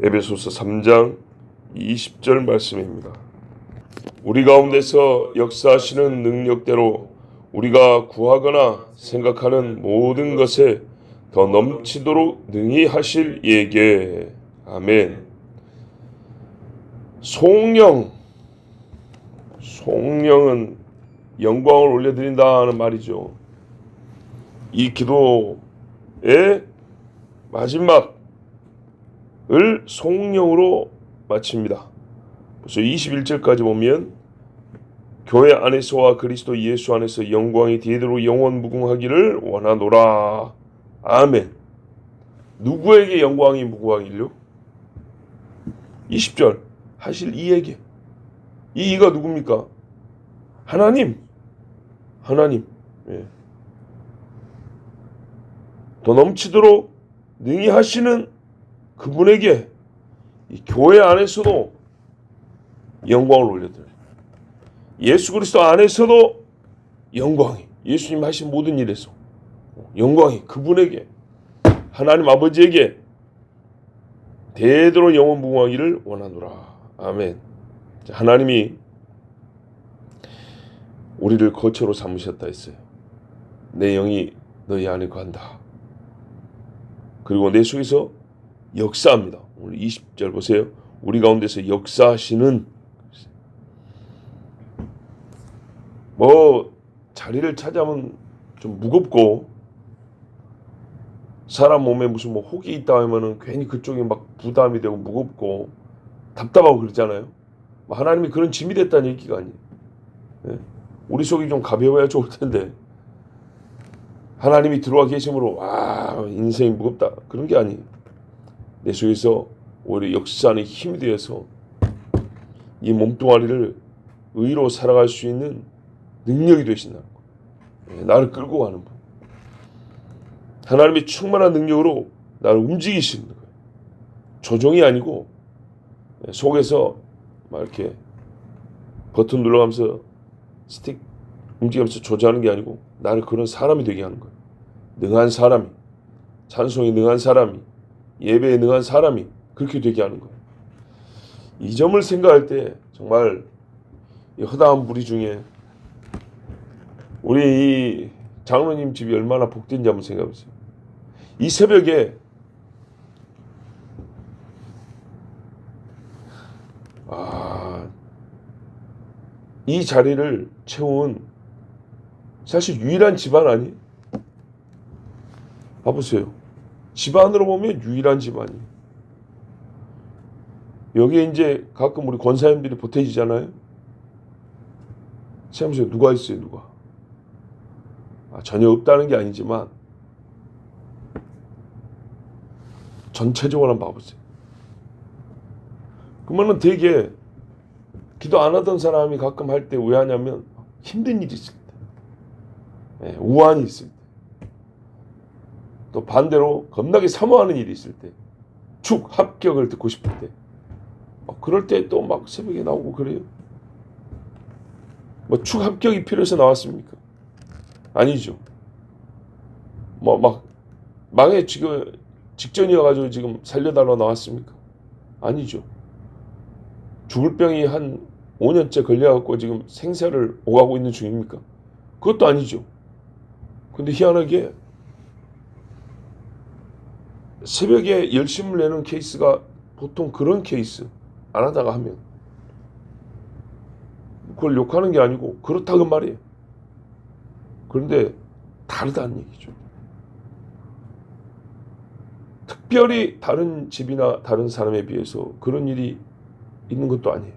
에베소서 3장 20절 말씀입니다. 우리 가운데서 역사하시는 능력대로 우리가 구하거나 생각하는 모든 것에 더 넘치도록 능히 하실 이에게. 아멘. 송영은 영광을 올려드린다는 말이죠. 이 기도의 마지막을 송영으로 마칩니다. 그래서 21절까지 보면 교회 안에서와 그리스도 예수 안에서 영광이 대대로 영원무궁하기를 원하노라. 아멘. 누구에게 영광이 무궁하기를요? 20절 하실 이에게. 이 이가 누굽니까? 하나님. 예. 더 넘치도록 능히 하시는 그분에게 이 교회 안에서도 영광을 올려드려요. 예수 그리스도 안에서도 영광이, 예수님 하신 모든 일에서 영광이 그분에게, 하나님 아버지에게 대대로 영원무궁하기를 원하노라. 아멘. 하나님이 우리를 거처로 삼으셨다 했어요. 내 영이 너희 안에 거한다. 그리고 내 속에서 역사합니다. 오늘 20절 보세요. 우리 가운데서 역사하시는, 자리를 차지하면 좀 무겁고, 사람 몸에 무슨 혹이 있다 하면은 괜히 그쪽이 막 부담이 되고 무겁고 답답하고 그러잖아요. 하나님이 그런 짐이 됐다는 얘기가 아니에요. 예? 우리 속이 좀 가벼워야 좋을 텐데, 하나님이 들어와 계심으로 인생이 무겁다 그런 게 아니에요. 내 속에서 오히려 역사하는 힘이 되어서 이 몸뚱아리를 의로 살아갈 수 있는 능력이 되신다는 거예요. 나를 끌고 가는 분. 하나님의 충만한 능력으로 나를 움직이시는 거예요. 조종이 아니고 속에서 막 이렇게 버튼 눌러가면서 스틱 움직이면서 조절하는 게 아니고 나를 그런 사람이 되게 하는 거예요. 능한 사람이, 찬송에 능한 사람이, 예배에 능한 사람이 그렇게 되게 하는 거예요. 이 점을 생각할 때 정말 이 허다한 무리 중에 우리 이 장로님 집이 얼마나 복된지 한번 생각해 보세요. 이 새벽에 이 자리를 채운 사실 유일한 집안 아니에요? 봐보세요. 집안으로 보면 유일한 집안이에요. 여기에 이제 가끔 우리 권사님들이 보태지잖아요. 생각해보세요. 누가 있어요? 누가? 전혀 없다는 게 아니지만 전체적으로 한번 봐보세요. 그러면은 되게 기도 안 하던 사람이 가끔 할 때 왜 하냐면 힘든 일이 있을 때, 우환이 있을 때, 또 반대로 겁나게 사모하는 일이 있을 때, 축 합격을 듣고 싶을 때, 그럴 때 또 막 새벽에 나오고 그래요. 축 합격이 필요해서 나왔습니까? 아니죠. 막 망해 지금 직전이어가지고 지금 살려달라고 나왔습니까? 아니죠. 죽을 병이 한 5년째 걸려갖고 지금 생사를 오가고 있는 중입니까? 그것도 아니죠. 근데 희한하게 새벽에 열심을 내는 케이스가 보통 그런 케이스 안 하다가 하면 그걸 욕하는 게 아니고 그렇다고 말이에요. 그런데 다르다는 얘기죠. 특별히 다른 집이나 다른 사람에 비해서 그런 일이 있는 것도 아니에요.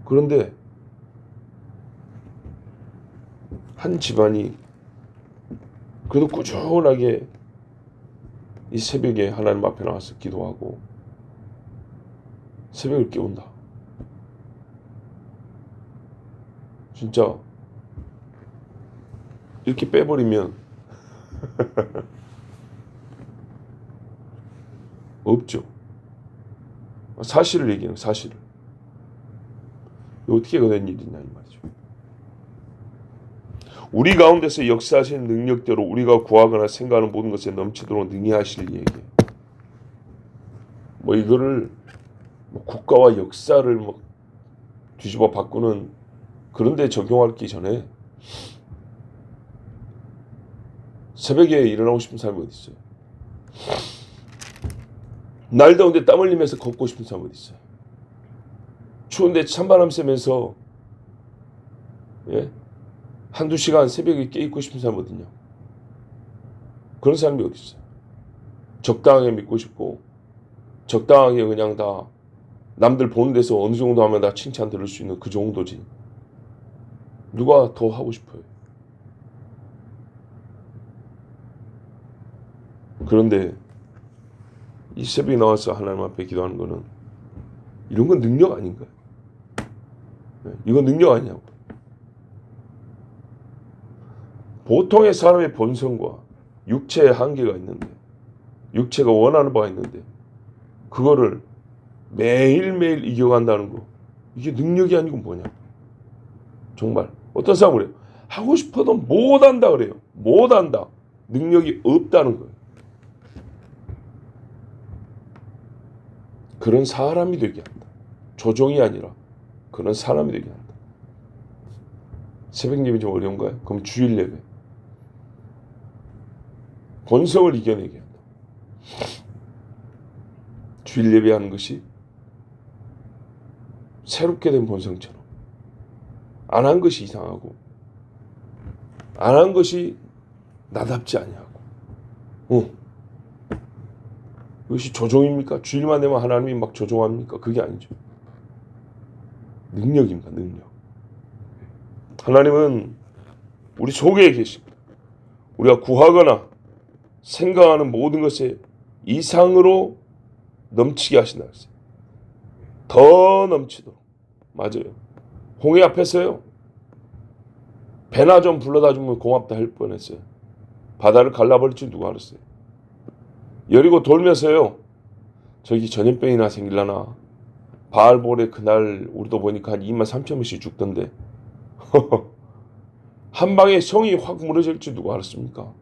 그런데 한 집안이 그래도 꾸준하게 이 새벽에 하나님 앞에 나와서 기도하고 새벽을 깨운다. 진짜 이렇게 빼버리면 없죠. 사실을 얘기하는 사실을. 어떻게 된 일이냐 이 말이죠. 우리 가운데서 역사하시는 능력대로 우리가 구하거나 생각하는 모든 것에 넘치도록 능히 하실 이에게. 뭐 이거를 뭐 국가와 역사를 뭐 뒤집어 바꾸는 그런 데 적용하기 전에 새벽에 일어나고 싶은 사람이 어디 있어요? 날 더운데 땀 흘리면서 걷고 싶은 사람이 어디 있어요? 추운데 찬바람 쐬면서 한두 시간 새벽에 깨 있고 싶은 사람이 어딨냐? 그런 사람이 어디 있어요? 적당하게 믿고 싶고 적당하게 그냥 다 남들 보는 데서 어느 정도 하면 다 칭찬 들을 수 있는 그 정도지. 누가 더 하고 싶어요? 그런데 이 새벽에 나와서 하나님 앞에 기도하는 거는 이런 건 능력 아닌가요? 이건 능력 아니냐고. 보통의 사람의 본성과 육체의 한계가 있는데, 육체가 원하는 바가 있는데 그거를 매일매일 이겨간다는 거, 이게 능력이 아니고 뭐냐. 정말 어떤 사람은 그래요. 하고 싶어도 못한다 그래요. 못한다. 능력이 없다는 거예요. 그런 사람이 되게 한다. 조종이 아니라 그런 사람이 되게 한다. 새벽 예배 좀 어려운가요? 그럼 주일 예배. 본성을 이겨내게 한다. 주일 예배하는 것이 새롭게 된 본성처럼 안 한 것이 이상하고 안 한 것이 나답지 아니하고 이것이 조종입니까? 주일만 되면 하나님이 막 조종합니까? 그게 아니죠. 능력입니다. 능력. 하나님은 우리 속에 계십니다. 우리가 구하거나 생각하는 모든 것에 이상으로 넘치게 하신다 했어요. 더 넘치도록. 맞아요. 홍해 앞에서요. 배나 좀 불러다 주면 고맙다 할 뻔했어요. 바다를 갈라버릴 줄 누가 알았어요. 여리고 돌면서요. 저기 전염병이나 생길라나. 바알볼에 그날 우리도 보니까 한 23,000명씩 죽던데. 한 방에 성이 확 무너질 줄 누가 알았습니까?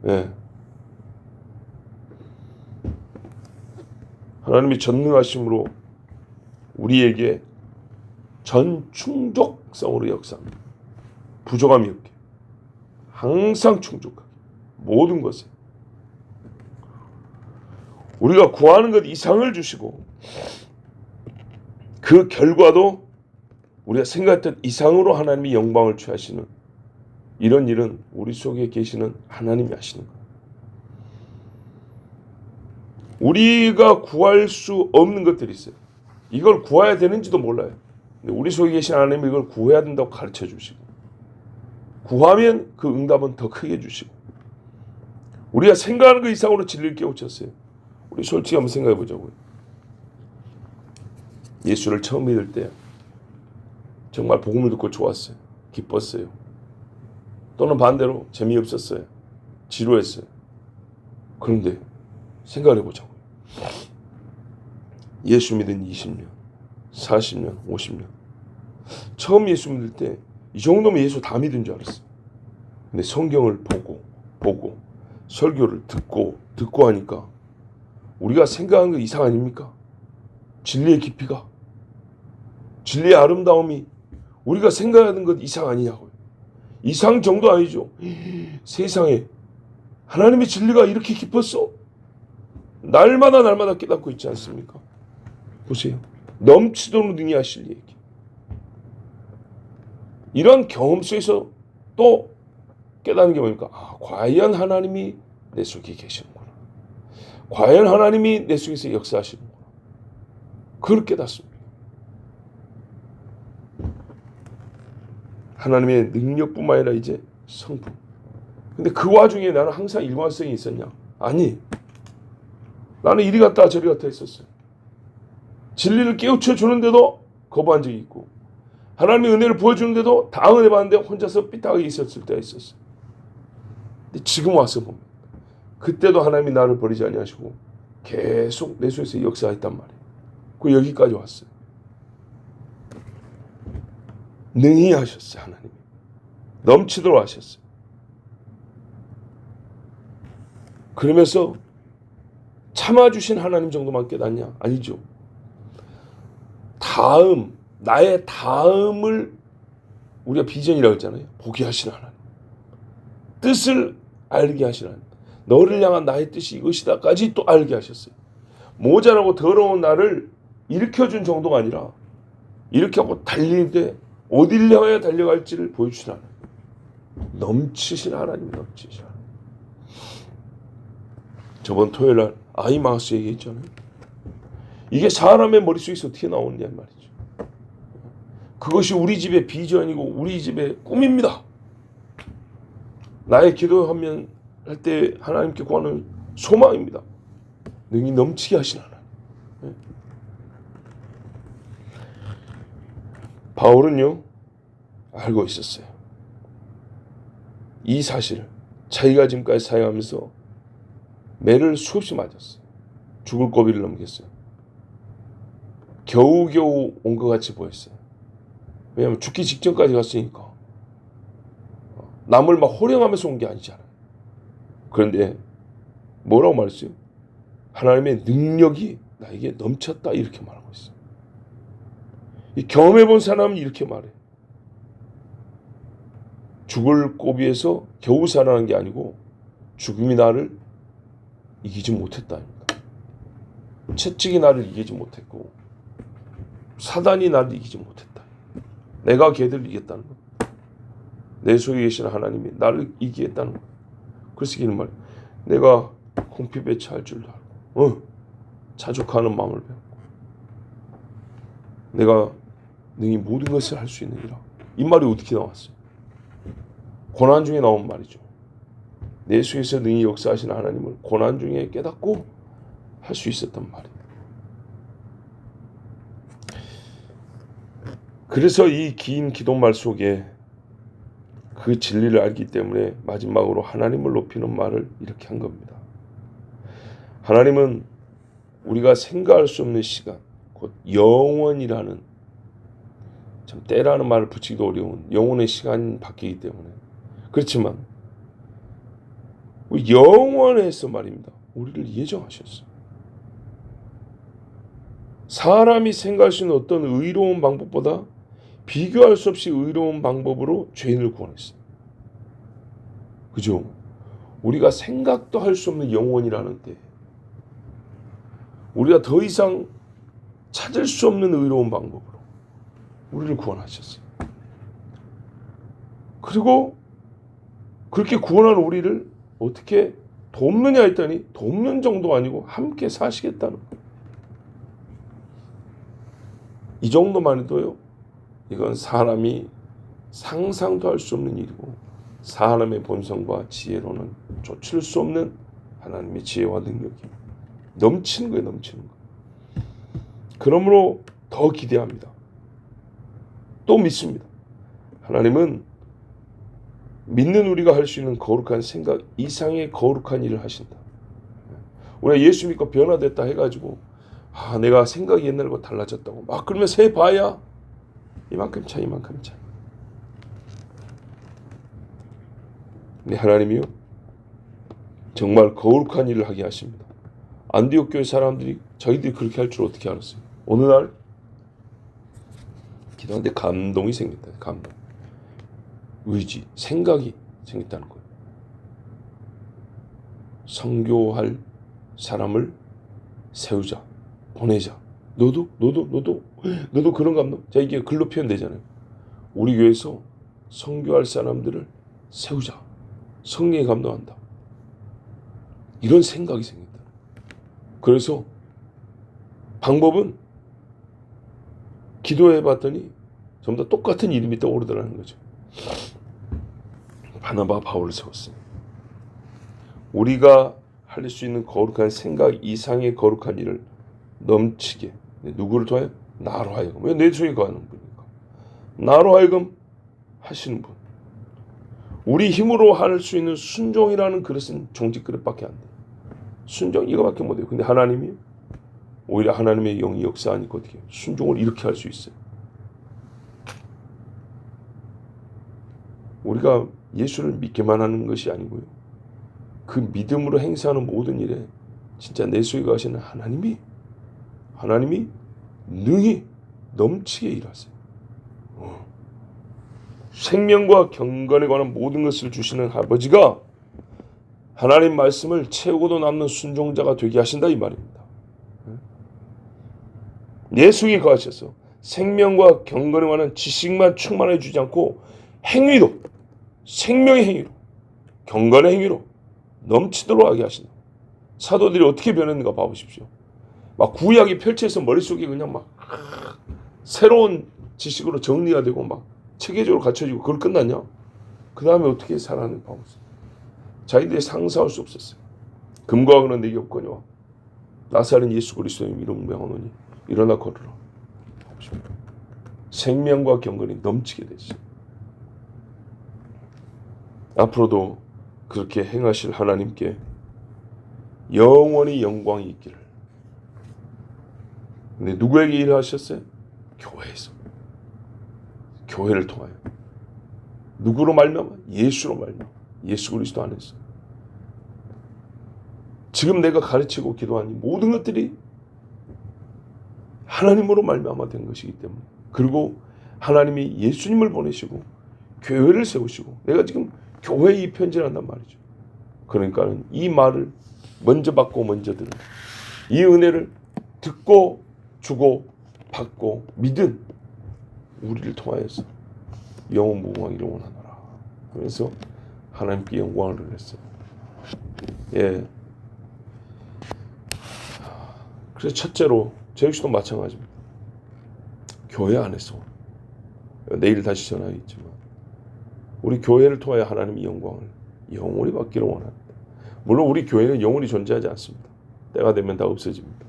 예. 하나님이 전능하심으로 우리에게 전충족성으로 역사합니다. 부족함이 없게. 항상 충족하게. 모든 것에. 우리가 구하는 것 이상을 주시고 그 결과도 우리가 생각했던 이상으로 하나님이 영광을 취하시는 이런 일은 우리 속에 계시는 하나님이 하시는 거예요. 우리가 구할 수 없는 것들이 있어요. 이걸 구해야 되는지도 몰라요. 근데 우리 속에 계신 하나님이 이걸 구해야 된다고 가르쳐 주시고 구하면 그 응답은 더 크게 주시고 우리가 생각하는 것 이상으로 진리를 깨우쳤어요. 우리 솔직히 한번 생각해 보자고요. 예수를 처음 믿을 때 정말 복음을 듣고 좋았어요. 기뻤어요. 또는 반대로 재미없었어요. 지루했어요. 그런데 생각을 해보자고요. 예수 믿은 20년, 40년, 50년. 처음 예수 믿을 때 이 정도면 예수 다 믿은 줄 알았어요. 근데 성경을 보고 설교를 듣고 하니까 우리가 생각한 거 이상 아닙니까? 진리의 깊이가, 진리의 아름다움이 우리가 생각하는 것 이상 아니냐고요. 이상 정도 아니죠. 세상에 하나님의 진리가 이렇게 깊었어? 날마다 깨닫고 있지 않습니까? 보세요. 넘치도록 능히 하실 얘기. 이런 경험 속에서 또 깨닫는 게 뭡니까? 과연 하나님이 내 속에 계시는구나. 과연 하나님이 내 속에서 역사하시는구나. 그걸 깨닫습니다. 하나님의 능력뿐만 아니라 이제 성품. 근데 그 와중에 나는 항상 일관성이 있었냐? 아니. 나는 이리 갔다 저리 갔다 했었어요. 진리를 깨우쳐 주는데도 거부한 적이 있고 하나님의 은혜를 부어주는데도 다 은혜 받는데 혼자서 삐딱하게 있었을 때가 있었어요. 근데 지금 와서 보면 그때도 하나님이 나를 버리지 아니하시고 계속 내 속에서 역사했단 말이에요. 그 여기까지 왔어요. 능히 하셨어요. 하나님이. 넘치도록 하셨어요. 그러면서 참아주신 하나님 정도만 깨닫냐? 아니죠. 나의 다음을 우리가 비전이라고 했잖아요. 보게 하신 하나님. 뜻을 알게 하신 하나님. 너를 향한 나의 뜻이 이것이다까지 또 알게 하셨어요. 모자라고 더러운 나를 일으켜준 정도가 아니라 일으켜고 달리는데 어딜 향하여 달려갈지를 보여주신 하나님. 넘치신 하나님, 넘치신 하나님. 저번 토요일 날 아이마우스 얘기했잖아요. 이게 사람의 머릿속에서 어떻게 나오느냐 말이죠. 그것이 우리 집의 비전이고 우리 집의 꿈입니다. 나의 기도하면 할 때 하나님께 구하는 소망입니다. 능히 넘치게 하신 하나님. 바울은요 알고 있었어요. 이 사실을 자기가 지금까지 사역하면서 매를 수없이 맞았어요. 죽을 고비를 넘겼어요. 겨우겨우 온 것 같이 보였어요. 왜냐하면 죽기 직전까지 갔으니까. 남을 막 호령하면서 온 게 아니잖아요. 그런데 뭐라고 말했어요? 하나님의 능력이 나에게 넘쳤다 이렇게 말하고 있어요. 이 경험해본 사람은 이렇게 말해요. 죽을 고비에서 겨우 살아난 게 아니고 죽음이 나를 이기지 못했다니까. 채찍이 나를 이기지 못했고 사단이 나를 이기지 못했다. 내가 걔들을 이겼다는 거. 내 속에 계신 하나님이 나를 이기겠다는 거. 그래서 이기는 말. 내가 공피 배치할 줄도 알고, 자족하는 마음을 배웠고, 내가 능히 모든 것을 할 수 있느니라. 이 말이 어떻게 나왔어요? 고난 중에 나온 말이죠. 내 속에서 능히 역사하시는 하나님을 고난 중에 깨닫고 할 수 있었단 말이에요. 그래서 이 긴 기도말 속에 그 진리를 알기 때문에 마지막으로 하나님을 높이는 말을 이렇게 한 겁니다. 하나님은 우리가 생각할 수 없는 시간, 곧 영원이라는, 참 때라는 말을 붙이기도 어려운 영원의 시간이 바뀌기 때문에, 그렇지만 영원에서 말입니다. 우리를 예정하셨어요. 사람이 생각할 수 있는 어떤 의로운 방법보다 비교할 수 없이 의로운 방법으로 죄인을 구원했어요. 그죠? 우리가 생각도 할 수 없는 영원이라는 때, 우리가 더 이상 찾을 수 없는 의로운 방법으로 우리를 구원하셨어요. 그리고 그렇게 구원한 우리를 어떻게 돕느냐 했더니 돕는 정도 아니고 함께 사시겠다는 거예요. 이 정도만 해도요, 이건 사람이 상상도 할 수 없는 일이고 사람의 본성과 지혜로는 쫓을 수 없는 하나님의 지혜와 능력이 넘치는 거예요. 넘치는 거예요. 그러므로 더 기대합니다. 또 믿습니다. 하나님은 믿는 우리가 할 수 있는 거룩한 생각 이상의 거룩한 일을 하신다. 우리가 예수 믿고 변화됐다 해가지고 내가 생각이 옛날과 달라졌다고 막 그러면서 해봐야 이만큼 차이. 근데 하나님이요 정말 거룩한 일을 하게 하십니다. 안디옥 교회 사람들이 자기들이 그렇게 할 줄 어떻게 알았어요? 어느 날 기도하는데 감동이 생겼다. 감동, 의지, 생각이 생겼다는 거예요. 선교할 사람을 세우자, 보내자. 너도 그런 감동. 자, 이게 글로 표현되잖아요. 우리 교회에서 선교할 사람들을 세우자. 성령에 감동한다. 이런 생각이 생긴다. 그래서 방법은 기도해봤더니 전부 다 똑같은 이름이 떠오르더라는 거죠. 바나바, 바울을 세웠습니다. 우리가 할 수 있는 거룩한 생각 이상의 거룩한 일을 넘치게, 누구를 통하여? 나로 하여금. 왜 내 속에 가는 분이니까. 나로 하여금 하시는 분. 우리 힘으로 할 수 있는 순종이라는 그릇은 종직 그릇밖에 안 돼. 순종 이거밖에 못 해요. 근데 하나님이 오히려 하나님의 영이 역사하니까 어떻게 해요? 순종을 이렇게 할 수 있어요. 우리가 예수를 믿기만 하는 것이 아니고요. 그 믿음으로 행사하는 모든 일에 진짜 내 속에 거하시는 하나님이 능히 넘치게 일하세요. 생명과 경건에 관한 모든 것을 주시는 아버지가 하나님 말씀을 채우고도 남는 순종자가 되게 하신다 이 말입니다. 내 속에 거하셔서 생명과 경건에 관한 지식만 충만해 주지 않고 행위도, 생명의 행위로, 경건의 행위로 넘치도록 하게 하신다. 사도들이 어떻게 변했는가 봐보십시오. 막 구약이 펼쳐서 머릿속에 그냥 막 새로운 지식으로 정리가 되고 막 체계적으로 갖춰지고 그걸 끝났냐? 그 다음에 어떻게 살아가는가 봐보세요. 자기들이 상상할 수 없었어요. 금과 은은 내게 없거니와 나사렛 예수 그리스도의 이름 명하노니 일어나 걸으라. 생명과 경건이 넘치게 되죠. 앞으로도 그렇게 행하실 하나님께 영원히 영광이 있기를. 근데 누구에게 일하셨어요? 교회에서. 교회를 통하여. 누구로 말미암아? 예수로 말미암아. 예수 그리스도 안에서. 지금 내가 가르치고 기도하는 모든 것들이 하나님으로 말미암아 된 것이기 때문에, 그리고 하나님이 예수님을 보내시고 교회를 세우시고 내가 지금 교회에 이 편지를 한단 말이죠. 그러니까 이 말을 먼저 받고 먼저 들은, 이 은혜를 듣고 주고 받고 믿은 우리를 통하여서 영원 무궁하기를 원하노라. 그래서 하나님께 영광을 드렸어요. 예. 그래서 첫째로 저 역시도 마찬가지입니다. 교회 안에서 내일 다시 전하겠지만 우리 교회를 통하여 하나님의 영광을 영원히 받기를 원합니다. 물론 우리 교회는 영원히 존재하지 않습니다. 때가 되면 다 없어집니다.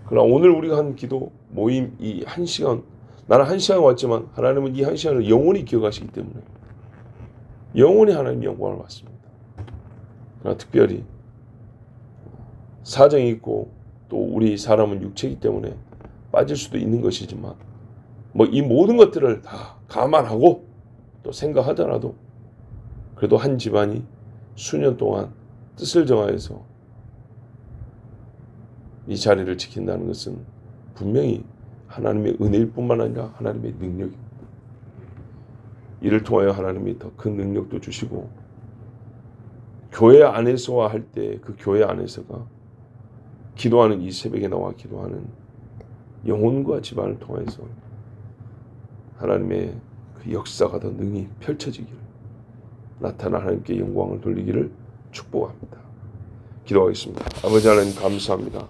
그러나 오늘 우리가 한 기도 모임 이 1시간, 나는 1시간 왔지만 하나님은 이 1시간을 영원히 기억하시기 때문에 영원히 하나님의 영광을 받습니다. 그러나 특별히 사정이 있고 또 우리 사람은 육체이기 때문에 빠질 수도 있는 것이지만 뭐 이 모든 것들을 다 감안하고 또 생각하더라도 그래도 한 집안이 수년 동안 뜻을 정하여서 이 자리를 지킨다는 것은 분명히 하나님의 은혜일 뿐만 아니라 하나님의 능력입니다. 이를 통하여 하나님이 더 큰 능력도 주시고 교회 안에서와 할 때 그 교회 안에서가 기도하는 이 새벽에 나와 기도하는 영혼과 집안을 통해서 하나님의 그 역사가 더 능히 펼쳐지기를, 나타나 하나님께 영광을 돌리기를 축복합니다. 기도하겠습니다. 아버지 하나님 감사합니다.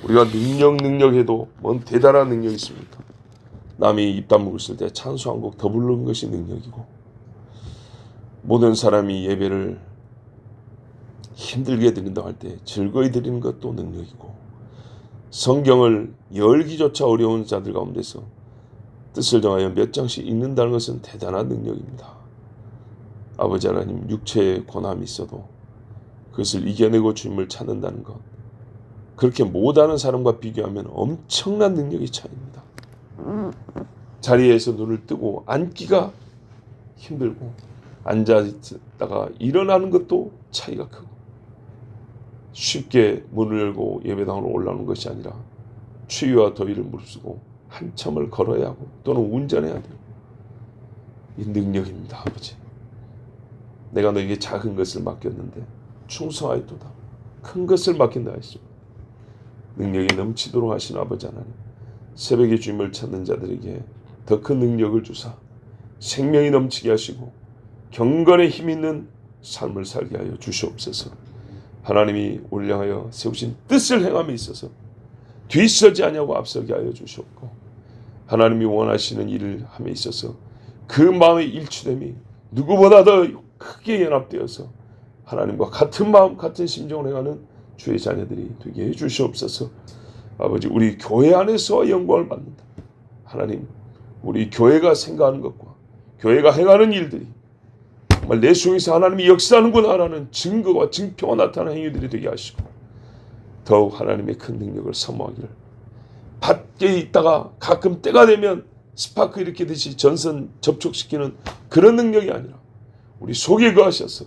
우리가 능력해도 뭔 대단한 능력이 있습니까? 남이 입 다물고 있을 때 찬송 한 곡 더 부르는 것이 능력이고, 모든 사람이 예배를 힘들게 드린다고 할 때 즐거이 드리는 것도 능력이고, 성경을 열기조차 어려운 자들 가운데서 뜻을 정하여 몇 장씩 읽는다는 것은 대단한 능력입니다. 아버지 하나님, 육체의 권함이 있어도 그것을 이겨내고 주님을 찾는다는 것, 그렇게 못하는 사람과 비교하면 엄청난 능력의 차이입니다. 자리에서 눈을 뜨고 앉기가 힘들고 앉아있다가 일어나는 것도 차이가 크고, 쉽게 문을 열고 예배당으로 올라오는 것이 아니라 추위와 더위를 무릅쓰고 한참을 걸어야 하고 또는 운전해야 돼요. 이 능력입니다. 아버지, 내가 너에게 작은 것을 맡겼는데 충성하였도다. 큰 것을 맡긴다 했습니다. 능력이 넘치도록 하신 아버지 하나님, 새벽에 주님을 찾는 자들에게 더 큰 능력을 주사 생명이 넘치게 하시고 경건에 힘 있는 삶을 살게 하여 주시옵소서. 하나님이 우리를 향하여 세우신 뜻을 행함에 있어서 뒤서지 아니하고 앞서게 하여 주시옵고, 하나님이 원하시는 일을 함에 있어서 그 마음의 일치됨이 누구보다 더 크게 연합되어서 하나님과 같은 마음 같은 심정을 행하는 주의 자녀들이 되게 해 주시옵소서. 아버지, 우리 교회 안에서 영광을 받는다. 하나님, 우리 교회가 생각하는 것과 교회가 행하는 일들이 정말 내 속에서 하나님이 역사하는구나라는 증거와 증표가 나타나는 행위들이 되게 하시고, 더욱 하나님의 큰 능력을 사모하기를, 밖에 있다가 가끔 때가 되면 스파크 일으키듯이 전선 접촉시키는 그런 능력이 아니라 우리 속에 거하셔서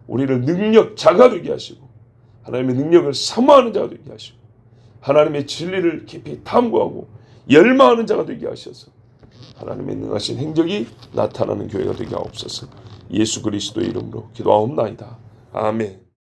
우리를 능력 자가 되게 하시고 하나님의 능력을 사모하는 자가 되게 하시고 하나님의 진리를 깊이 탐구하고 열망하는 자가 되게 하셔서 하나님의 능하신 행적이 나타나는 교회가 되게 하옵소서. 예수 그리스도의 이름으로 기도하옵나이다. 아멘.